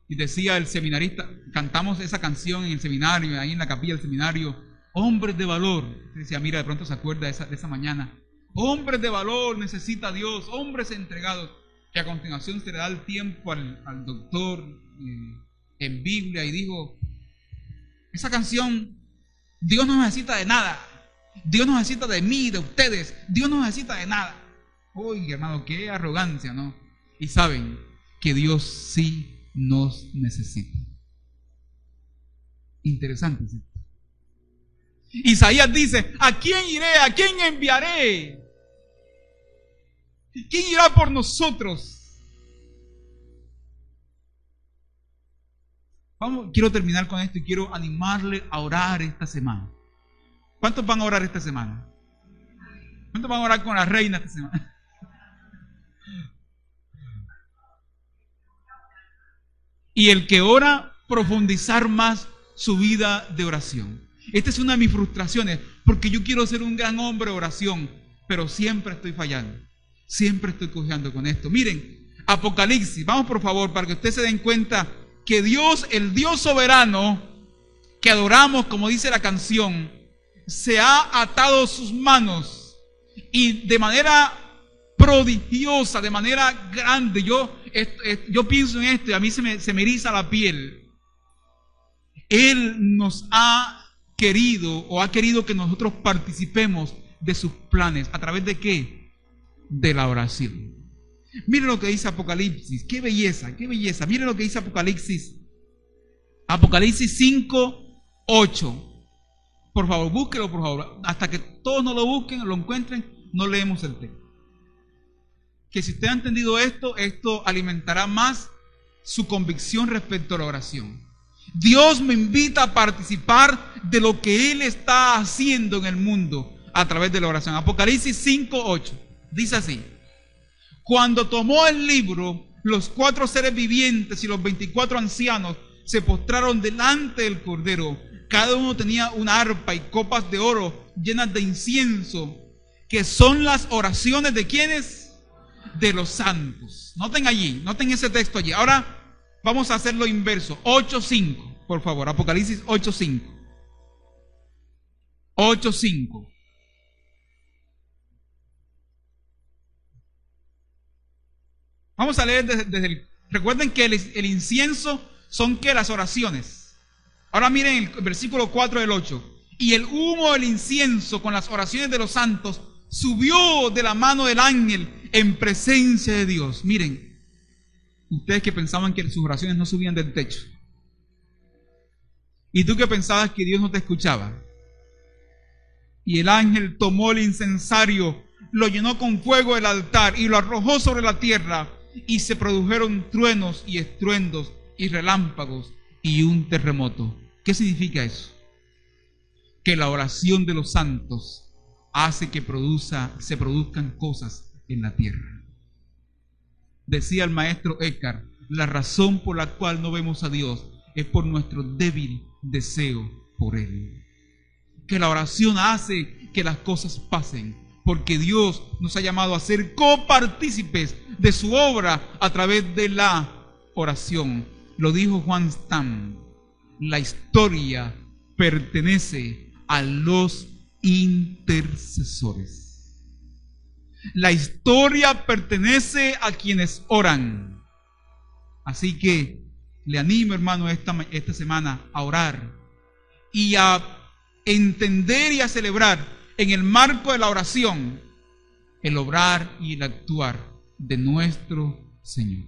Y decía el seminarista, cantamos esa canción en el seminario, ahí en la capilla del seminario, hombres de valor. Decía, mira, de pronto se acuerda de esa mañana, hombres de valor necesita Dios, hombres entregados, que a continuación se le da el tiempo al doctor en Biblia y dijo, esa canción, Dios no necesita de nada, Dios no necesita de mí, de ustedes, Dios no necesita de nada. Oye, hermano, qué arrogancia, ¿no? Y saben que Dios sí nos necesita. Interesante, ¿sí? Isaías dice, ¿a quién iré? ¿A quién enviaré? ¿Quién irá por nosotros? Quiero terminar con esto y quiero animarle a orar esta semana. ¿Cuántos van a orar esta semana? ¿Cuántos van a orar con la reina esta semana? Y el que ora, profundizar más su vida de oración. Esta es una de mis frustraciones, porque yo quiero ser un gran hombre de oración, pero siempre estoy fallando. Siempre estoy cojeando con esto. Miren, Apocalipsis, vamos por favor, para que ustedes se den cuenta que Dios, el Dios soberano, que adoramos, como dice la canción, se ha atado sus manos y de manera prodigiosa, de manera grande. Yo pienso en esto y a mí se me eriza la piel. Él nos ha querido o ha querido que nosotros participemos de sus planes. ¿A través de qué? De la oración. Miren lo que dice Apocalipsis. Qué belleza, qué belleza. Miren lo que dice Apocalipsis. Apocalipsis 5:8. Por favor, búsquelo, por favor. Hasta que todos no lo busquen, lo encuentren, no leemos el texto. Que si usted ha entendido esto, esto alimentará más su convicción respecto a la oración. Dios me invita a participar de lo que Él está haciendo en el mundo a través de la oración. Apocalipsis 5:8 dice así: cuando tomó el libro, los 4 seres vivientes y los 24 ancianos se postraron delante del Cordero. Cada uno tenía una arpa y copas de oro llenas de incienso, que son las oraciones de ¿quiénes? De los santos. Noten allí, noten ese texto allí. Ahora vamos a hacerlo inverso. 8:5, por favor. Apocalipsis 8:5. 8:5. Vamos a leer desde el... Recuerden que el incienso son que las oraciones. Ahora miren el versículo 4 del 8. Y el humo del incienso con las oraciones de los santos subió de la mano del ángel en presencia de Dios. Miren, ustedes que pensaban que sus oraciones no subían del techo. Y tú que pensabas que Dios no te escuchaba. Y el ángel tomó el incensario, lo llenó con fuego del altar y lo arrojó sobre la tierra. Y se produjeron truenos y estruendos y relámpagos y un terremoto. ¿Qué significa eso? Que la oración de los santos hace que se produzcan cosas en la tierra. Decía el maestro Eckhart, la razón por la cual no vemos a Dios es por nuestro débil deseo por Él. Que la oración hace que las cosas pasen, porque Dios nos ha llamado a ser copartícipes de su obra a través de la oración. Lo dijo Juan Stam, la historia pertenece a los intercesores. La historia pertenece a quienes oran. Así que le animo, hermano, esta semana a orar y a entender y a celebrar en el marco de la oración el obrar y el actuar de nuestro Señor.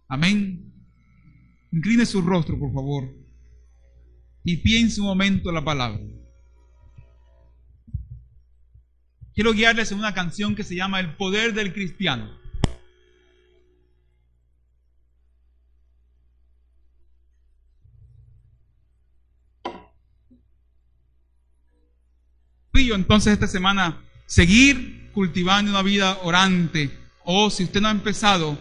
Amén. Incline su rostro, por favor, y piense un momento en la palabra. Quiero guiarles en una canción que se llama El poder del cristiano. Entonces esta semana seguir cultivando una vida orante, o si usted no ha empezado,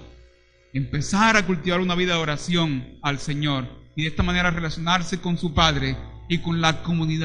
empezar a cultivar una vida de oración al Señor y de esta manera relacionarse con su Padre y con la comunidad.